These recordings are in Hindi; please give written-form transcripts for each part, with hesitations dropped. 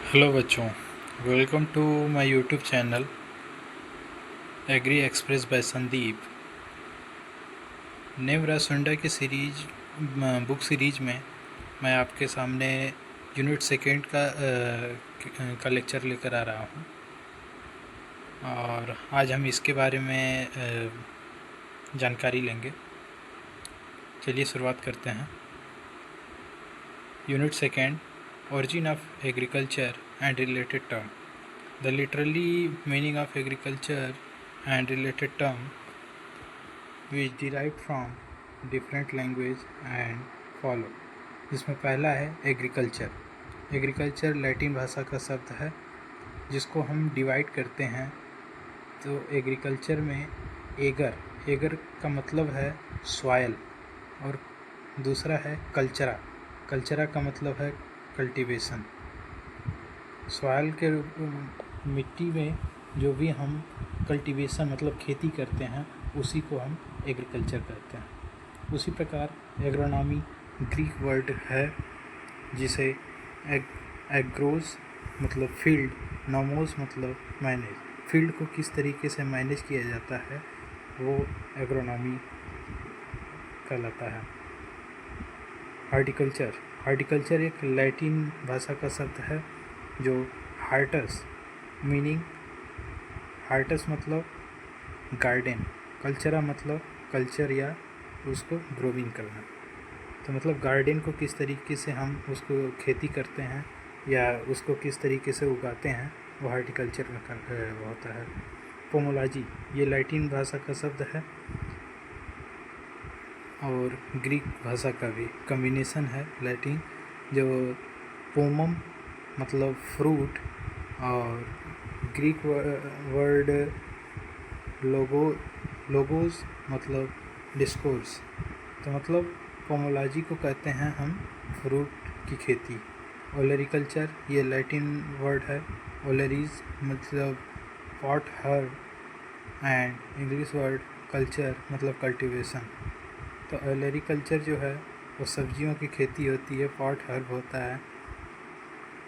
हेलो बच्चों, welcome to my YouTube channel agri express by Sandeep. नेवरा सुंडा की बुक सीरीज में मैं आपके सामने यूनिट सेकेंड का लेक्चर लेकर आ रहा हूँ और आज हम इसके बारे में जानकारी लेंगे। चलिए शुरुआत करते हैं। Unit second, origin of agriculture and related term. The literally meaning of agriculture and related term which derived from different language and follow। जिसमें पहला है एग्रीकल्चर। एग्रीकल्चर लैटिन भाषा का शब्द है जिसको हम डिवाइड करते हैं। तो एग्रीकल्चर में एगर का मतलब है सॉयल और दूसरा है कल्चरा का मतलब है कल्टीवेशन। सॉयल के मिट्टी में जो भी हम कल्टीवेशन मतलब खेती करते हैं उसी को हम एग्रीकल्चर कहते हैं। उसी प्रकार एग्रोनॉमी ग्रीक वर्ड है जिसे एग्रोस मतलब फील्ड, नॉमोस मतलब मैनेज। फील्ड को किस तरीके से मैनेज किया जाता है वो एग्रोनॉमी कहलाता है। हार्टिकल्चर एक लैटिन भाषा का शब्द है जो हार्टस मतलब गार्डन, कल्चरा मतलब कल्चर या उसको ग्रोविंग करना। तो मतलब गार्डन को किस तरीके से हम उसको खेती करते हैं या उसको किस तरीके से उगाते हैं वो हार्टिकल्चर में होता है। पोमोलॉजी ये लैटिन भाषा का शब्द है और ग्रीक भाषा का भी कम्बिनेशन है। लैटिन जो पोमम मतलब फ्रूट और ग्रीक वर्ड लोगोस मतलब डिस्कोर्स। तो मतलब पोमोलॉजी को कहते हैं हम फ्रूट की खेती। ओलेरिकल्चर ये लैटिन वर्ड है। ओलेरीज मतलब pot herb and English word culture मतलब कल्टीवेशन। तो ओलेरिकल्चर जो है वो सब्जियों की खेती होती है, पॉट हर्ब होता है।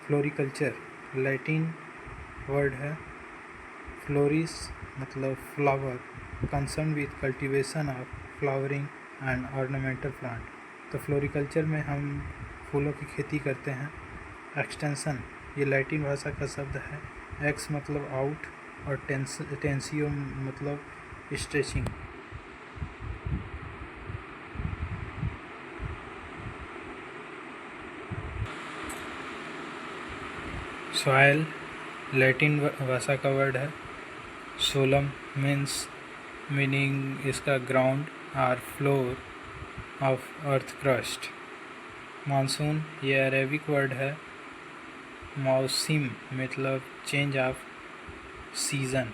फ्लोरिकल्चर लैटिन वर्ड है। फ्लोरिस मतलब flower, concern with cultivation of flowering and ornamental plant. तो फ्लोरिकल्चर में हम फूलों की खेती करते हैं। एक्सटेंशन ये लैटिन भाषा का शब्द है। एक्स मतलब आउट और टेंसियो मतलब स्ट्रेचिंग। सॉयल लैटिन भाषा का वर्ड है। सोलम मीनिंग इसका ग्राउंड और floor of earth crust. Monsoon ये अरेबिक वर्ड है। मौसम मतलब चेंज ऑफ सीज़न।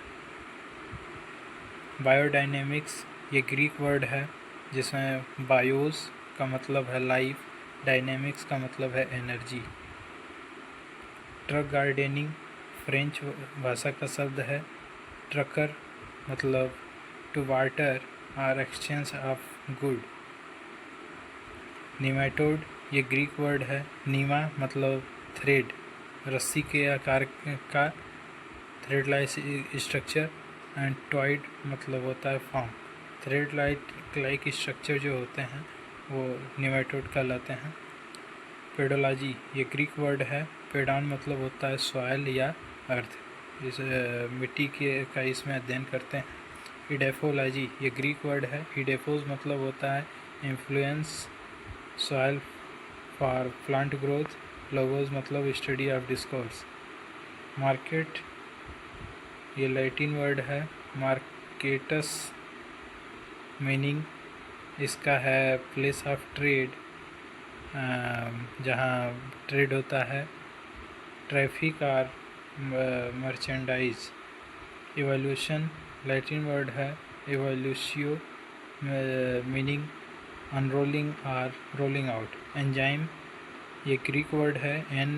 बायोडायनेमिक्स ये ग्रीक वर्ड है जिसमें बायोस का मतलब है लाइफ, डायनेमिक्स का मतलब है एनर्जी। ट्रक गार्डनिंग फ्रेंच भाषा का शब्द है। ट्रकर मतलब टू वाटर और एक्सचेंज ऑफ गुड। निमेटोड ये ग्रीक वर्ड है। नीमा मतलब थ्रेड, रस्सी के आकार का थ्रेड लाइक स्ट्रक्चर एंड टॉइड मतलब होता है फॉर्म। थ्रेड लाइक स्ट्रक्चर जो होते हैं वो निमेटोड कहलाते हैं। पेडोलॉजी ये ग्रीक वर्ड है। पेडान मतलब होता है सॉयल या अर्थ, इस मिट्टी का इसमें अध्ययन करते हैं। इडेफोलॉजी ये ग्रीक वर्ड है। इडेफोस मतलब होता है influence soil for plant growth. Logos मतलब स्टडी ऑफ डिस्कोर्स। मार्केट ये लैटिन वर्ड है। मार्केटस मीनिंग इसका है प्लेस ऑफ ट्रेड, जहाँ ट्रेड होता है। ट्रैफिक और मर्चेंडाइज। इवोल्यूशन लैटिन वर्ड है। इवोल्यूशियो मीनिंग अनरोलिंग और रोलिंग आउट। एंजाइम ये ग्रीक वर्ड है। एन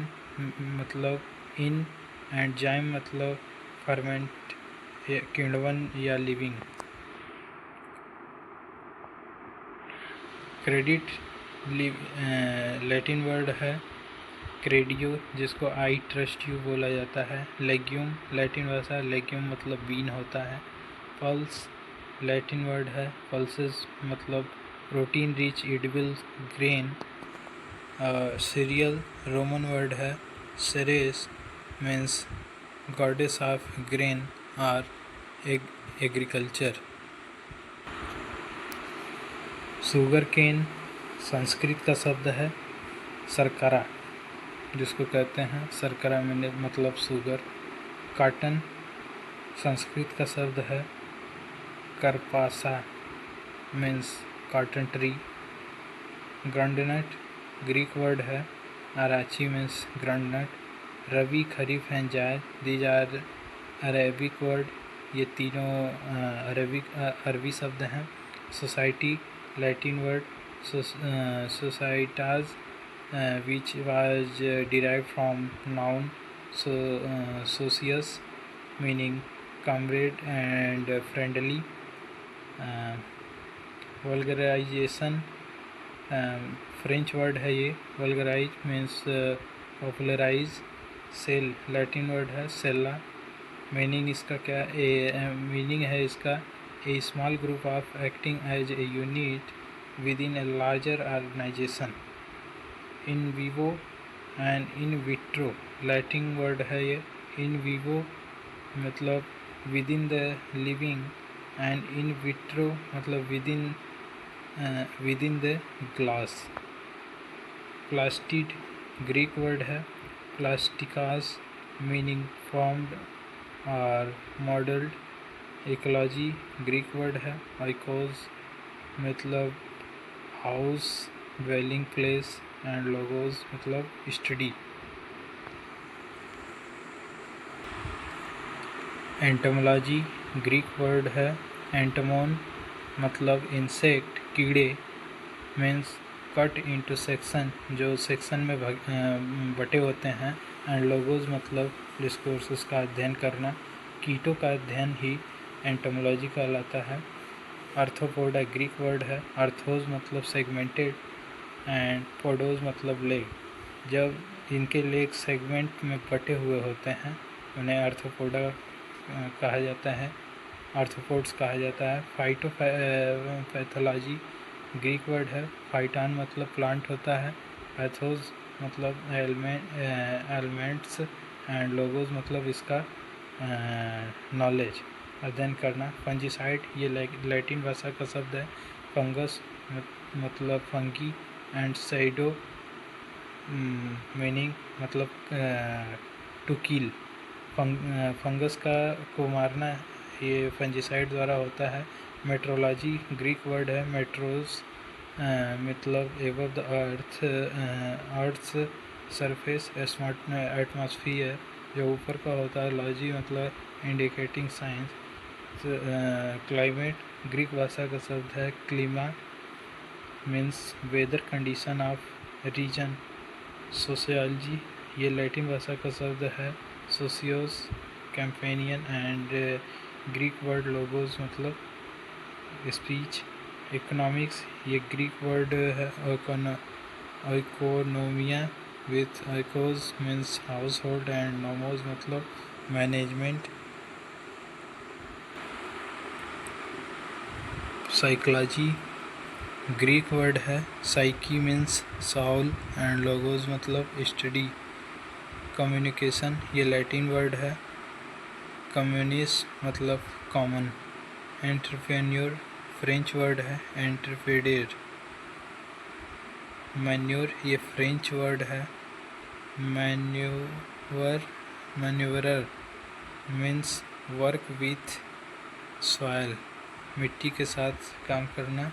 मतलब इन एंड जाइम मतलब फर्मेंट, किण्वन या लिविंग। क्रेडिट लैटिन वर्ड है। क्रेडियो जिसको आई ट्रस्ट यू बोला जाता है। लेग्यूम लैटिन भाषा, लेग्यूम मतलब बीन होता है। पल्स लैटिन वर्ड है, पल्सेस मतलब protein rich edible grain. Cereal Roman word है, Ceres means goddess of grain और एग्रीकल्चर। शुगर केन संस्कृत का शब्द है, सरकरा जिसको कहते हैं, सरकरा में मतलब शुगर। कॉटन संस्कृत का शब्द है, karpasa means cotton tree. Groundnut Greek word है, arachi means groundnut. Rabi kharif and zaid these are Arabic word, ये तीनों अरबी शब्द हैं। Society Latin word, societas which was derived from noun socius meaning comrade and friendly. Vulgarization French word है ये, vulgarize means popularize. Cell Latin word है, सेला। मीनिंग इसका क्या मीनिंग है इसका, a small group of acting as a unit within a larger organization. In vivo and in vitro लैटिन वर्ड है ये। in vivo मतलब within the living and in vitro मतलब within the glass. Plastid Greek word है, प्लास्टिकास मीनिंग formed और modeled. इकोलॉजी ग्रीक वर्ड है, आइकोस मतलब house dwelling place and logos मतलब स्टडी। एंटोमोलॉजी ग्रीक वर्ड है, एंटोमोन मतलब इंसेक्ट कीड़े, मीन्स कट इनटू सेक्शन जो सेक्शन में बटे होते हैं। एंड लोगोस मतलब डिस्कोर्सेस का अध्ययन करना। कीटों का अध्ययन ही एंटोमोलॉजी कहलाता है। आर्थ्रोपोडा ग्रीक वर्ड है, आर्थोस मतलब सेगमेंटेड एंड पोडोस मतलब लेग। जब इनके लेग सेगमेंट में बटे हुए होते हैं उन्हें आर्थ्रोपोडा कहा जाता है, आर्थ्रोपोड्स कहा जाता है। फाइटोपैथोलॉजी ग्रीक वर्ड है, फाइटान मतलब प्लांट होता है, पैथोस मतलब एलिमेंट्स एंड लोगोस मतलब इसका नॉलेज अध्ययन करना। फंजीसाइड ये लैटिन भाषा का शब्द है, फंगस मतलब फंगी एंड साइडो मीनिंग मतलब टू किल। फंगस को मारना ये फंजीसाइड द्वारा होता है। मेट्रोलॉजी ग्रीक वर्ड है, मेट्रोस मतलब above the earth's surface atmosphere जो ऊपर का होता है। लॉजी मतलब इंडिकेटिंग साइंस। क्लाइमेट ग्रीक भाषा का शब्द है, klima means weather condition of region. Sociology ये लैटिन भाषा का शब्द है, socios companion and Greek word logos मतलब स्पीच। इकोनॉमिक्स ये ग्रीक वर्ड है, oikonomia with oikos means household and nomos मतलब मैनेजमेंट। साइकोलॉजी ग्रीक वर्ड है, psyche means soul and logos मतलब स्टडी। कम्युनिकेशन ये लैटिन वर्ड है, कम्युनिस्ट मतलब कॉमन। एंटरप्रेन्योर फ्रेंच वर्ड है, एंटरप्रेन्योर। मैन्योर ये फ्रेंच वर्ड है, मैन्यूवरर मीन्स वर्क विथ सॉयल मिट्टी के साथ काम करना।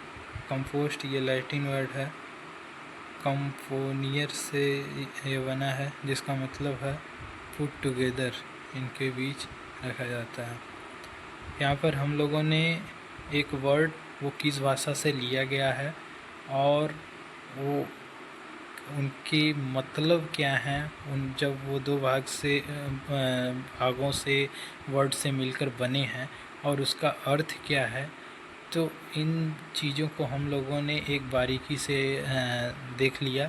कंपोस्ट ये लैटिन वर्ड है, कंपोनियर से ये बना है जिसका मतलब है पुट टुगेदर, इनके बीच रखा जाता है। यहाँ पर हम लोगों ने एक वर्ड वो किस भाषा से लिया गया है और वो उनके मतलब क्या हैं, उन जब वो दो भागों से वर्ड से मिलकर बने हैं और उसका अर्थ क्या है, तो इन चीज़ों को हम लोगों ने एक बारीकी से देख लिया।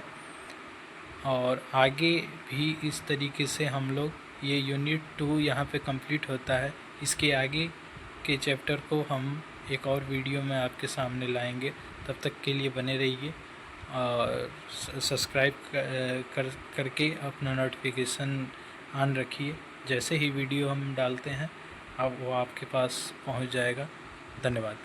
और आगे भी इस तरीके से हम लोग ये यूनिट 2 यहाँ पे कंप्लीट होता है। इसके आगे के चैप्टर को हम एक और वीडियो में आपके सामने लाएंगे। तब तक के लिए बने रहिए और सब्सक्राइब करके अपना नोटिफिकेशन ऑन रखिए। जैसे ही वीडियो हम डालते हैं अब वो आपके पास पहुंच जाएगा। धन्यवाद।